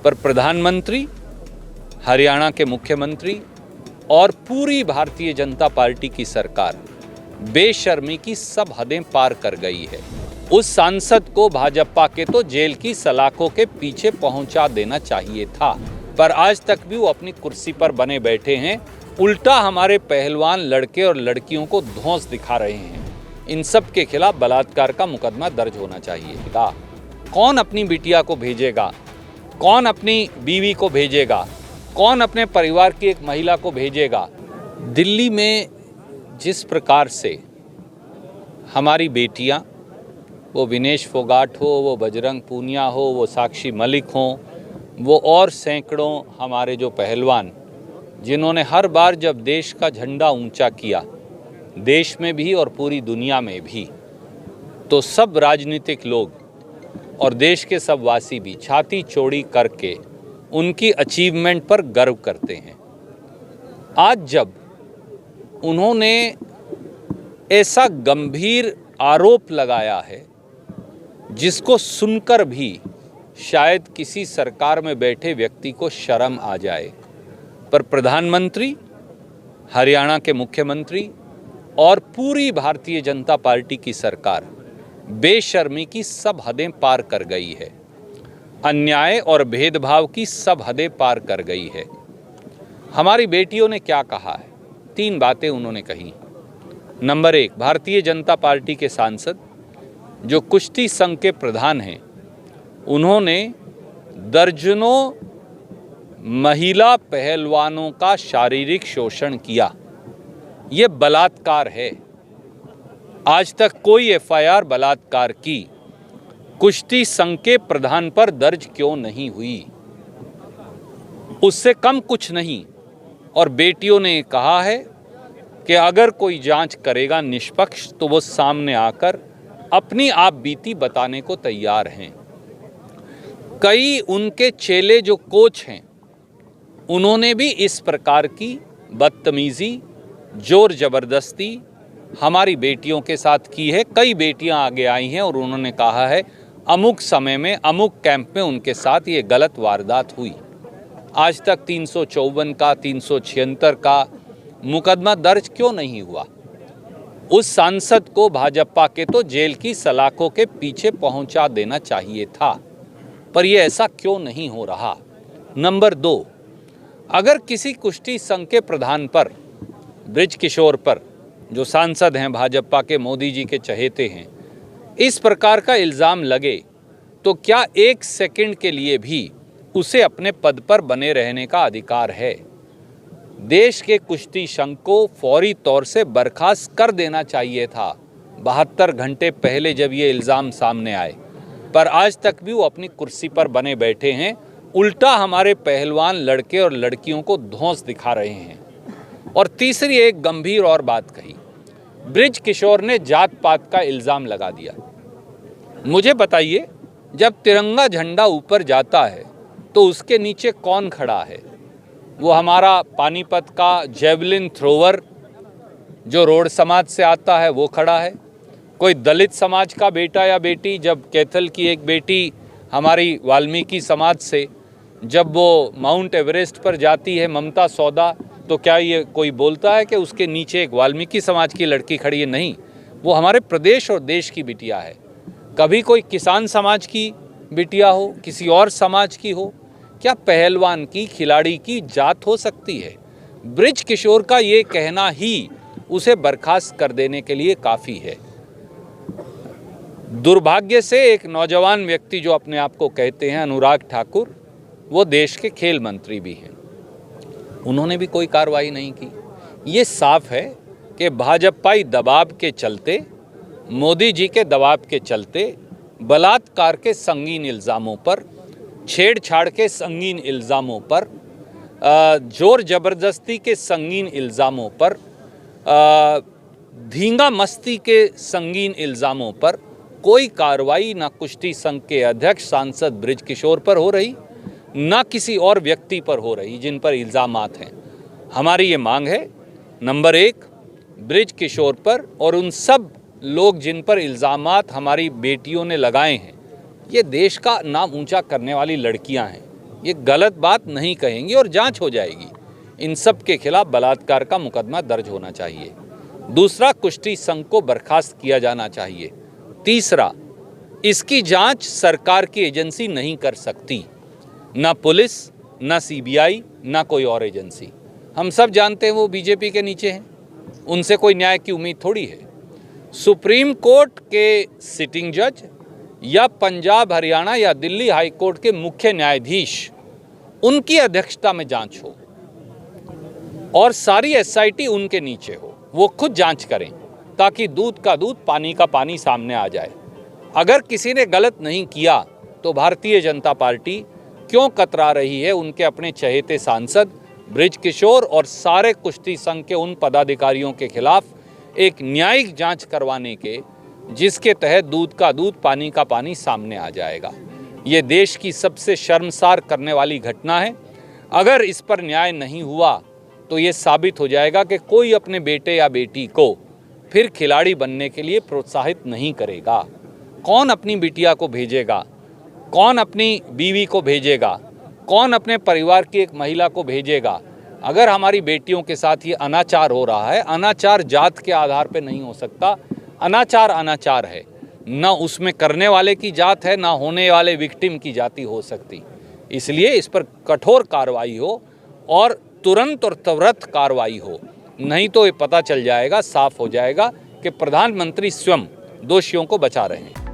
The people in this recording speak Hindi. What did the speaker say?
पर प्रधानमंत्री, हरियाणा के मुख्यमंत्री और पूरी भारतीय जनता पार्टी की सरकार बेशर्मी की सब हदें पार कर गई है। उस सांसद को भाजपा के तो जेल की सलाखों के पीछे पहुंचा देना चाहिए था, पर आज तक भी वो अपनी कुर्सी पर बने बैठे हैं। उल्टा हमारे पहलवान लड़के और लड़कियों को धौंस दिखा रहे हैं। इन सब के खिलाफ बलात्कार का मुकदमा दर्ज होना चाहिए। कौन अपनी बिटिया को भेजेगा, कौन अपनी बीवी को भेजेगा, कौन अपने परिवार की एक महिला को भेजेगा? दिल्ली में जिस प्रकार से हमारी बेटियां, वो विनेश फोगाट हो, वो बजरंग पूनिया हो, वो साक्षी मलिक हो, वो और सैकड़ों हमारे जो पहलवान, जिन्होंने हर बार जब देश का झंडा ऊंचा किया, देश में भी और पूरी दुनिया में भी, तो सब राजनीतिक लोग और देश के सब वासी भी छाती चौड़ी करके उनकी अचीवमेंट पर गर्व करते हैं। आज जब उन्होंने ऐसा गंभीर आरोप लगाया है जिसको सुनकर भी शायद किसी सरकार में बैठे व्यक्ति को शर्म आ जाए, पर प्रधानमंत्री, हरियाणा के मुख्यमंत्री और पूरी भारतीय जनता पार्टी की सरकार बेशर्मी की सब हदें पार कर गई है। अन्याय और भेदभाव की सब हदें पार कर गई है। हमारी बेटियों ने क्या कहा है? 3 बातें उन्होंने कही। नंबर 1, भारतीय जनता पार्टी के सांसद जो कुश्ती संघ के प्रधान हैं, उन्होंने दर्जनों महिला पहलवानों का शारीरिक शोषण किया। ये बलात्कार है। आज तक कोई एफआईआर बलात्कार की कुश्ती संघ के प्रधान पर दर्ज क्यों नहीं हुई? उससे कम कुछ नहीं। और बेटियों ने कहा है कि अगर कोई जांच करेगा निष्पक्ष तो वो सामने आकर अपनी आप बीती बताने को तैयार हैं। कई उनके चेले जो कोच हैं, उन्होंने भी इस प्रकार की बदतमीजी, जोर जबरदस्ती हमारी बेटियों के साथ की है। कई बेटियां आगे आई हैं और उन्होंने कहा है अमुक समय में अमुक कैंप में उनके साथ ये गलत वारदात हुई। आज तक 354 का, 376 का मुकदमा दर्ज क्यों नहीं हुआ? उस सांसद को भाजपा के तो जेल की सलाखों के पीछे पहुंचा देना चाहिए था, पर यह ऐसा क्यों नहीं हो रहा? नंबर 2, अगर किसी कुश्ती संघ के प्रधान पर, ब्रिज किशोर पर, जो सांसद हैं भाजपा के, मोदी जी के चहेते हैं, इस प्रकार का इल्ज़ाम लगे तो क्या 1 सेकंड के लिए भी उसे अपने पद पर बने रहने का अधिकार है? देश के कुश्ती संघ को फौरी तौर से बर्खास्त कर देना चाहिए था 72 घंटे पहले जब ये इल्ज़ाम सामने आए, पर आज तक भी वो अपनी कुर्सी पर बने बैठे हैं। उल्टा हमारे पहलवान लड़के और लड़कियों को धौंस दिखा रहे हैं। और तीसरी एक गंभीर और बात कही, ब्रिज किशोर ने जात पात का इल्ज़ाम लगा दिया। मुझे बताइए, जब तिरंगा झंडा ऊपर जाता है तो उसके नीचे कौन खड़ा है? वो हमारा पानीपत का जेवलिन थ्रोवर जो रोड समाज से आता है वो खड़ा है। कोई दलित समाज का बेटा या बेटी, जब कैथल की एक बेटी हमारी वाल्मीकि समाज से जब वो माउंट एवरेस्ट पर जाती है, ममता सौदा, तो क्या ये कोई बोलता है कि उसके नीचे एक वाल्मीकि समाज की लड़की खड़ी है? नहीं, वो हमारे प्रदेश और देश की बिटिया है। कभी कोई किसान समाज की बिटिया हो, किसी और समाज की हो, क्या पहलवान की, खिलाड़ी की जात हो सकती है? ब्रिज किशोर का ये कहना ही उसे बर्खास्त कर देने के लिए काफ़ी है। दुर्भाग्य से एक नौजवान व्यक्ति जो अपने आप को कहते हैं अनुराग ठाकुर, वो देश के खेल मंत्री भी हैं, उन्होंने भी कोई कार्रवाई नहीं की। ये साफ है कि भाजपाई दबाव के चलते, मोदी जी के दबाव के चलते, बलात्कार के संगीन इल्ज़ामों पर, छेड़छाड़ के संगीन इल्ज़ामों पर, जोर जबरदस्ती के संगीन इल्ज़ामों पर, धींगा मस्ती के संगीन इल्ज़ामों पर कोई कार्रवाई ना कुश्ती संघ के अध्यक्ष सांसद ब्रिज किशोर पर हो रही, ना किसी और व्यक्ति पर हो रही जिन पर इल्ज़ामात हैं। हमारी ये मांग है, नंबर 1, ब्रिज किशोर पर और उन सब लोग जिन पर इल्ज़ामात हमारी बेटियों ने लगाए हैं, ये देश का नाम ऊंचा करने वाली लड़कियां हैं, ये गलत बात नहीं कहेंगी और जांच हो जाएगी। इन सब के खिलाफ बलात्कार का मुकदमा दर्ज होना चाहिए। दूसरा, कुश्ती संघ को बर्खास्त किया जाना चाहिए। तीसरा, इसकी जांच सरकार की एजेंसी नहीं कर सकती, ना पुलिस, ना सीबीआई, ना कोई और एजेंसी। हम सब जानते हैं वो बीजेपी के नीचे हैं, उनसे कोई न्याय की उम्मीद थोड़ी है। सुप्रीम कोर्ट के सिटिंग जज या पंजाब, हरियाणा या दिल्ली हाई कोर्ट के मुख्य न्यायाधीश, उनकी अध्यक्षता में जांच हो और सारी एसआईटी उनके नीचे हो, वो खुद जांच करें ताकि दूध का दूध पानी का पानी सामने आ जाए। अगर किसी ने गलत नहीं किया तो भारतीय जनता पार्टी क्यों कतरा रही है उनके अपने चहेते सांसद बृज किशोर और सारे कुश्ती संघ के उन पदाधिकारियों के खिलाफ एक न्यायिक जांच करवाने के, जिसके तहत दूध का दूध पानी का पानी सामने आ जाएगा। ये देश की सबसे शर्मसार करने वाली घटना है। अगर इस पर न्याय नहीं हुआ तो ये साबित हो जाएगा कि कोई अपने बेटे या बेटी को फिर खिलाड़ी बनने के लिए प्रोत्साहित नहीं करेगा। कौन अपनी बिटिया को भेजेगा, कौन अपनी बीवी को भेजेगा, कौन अपने परिवार की एक महिला को भेजेगा? अगर हमारी बेटियों के साथ ये अनाचार हो रहा है, अनाचार जात के आधार पे नहीं हो सकता। अनाचार अनाचार है, ना उसमें करने वाले की जात है, ना होने वाले विक्टिम की जाति हो सकती। इसलिए इस पर कठोर कार्रवाई हो और तुरंत और त्वरित कार्रवाई हो, नहीं तो ये पता चल जाएगा, साफ हो जाएगा कि प्रधानमंत्री स्वयं दोषियों को बचा रहे हैं।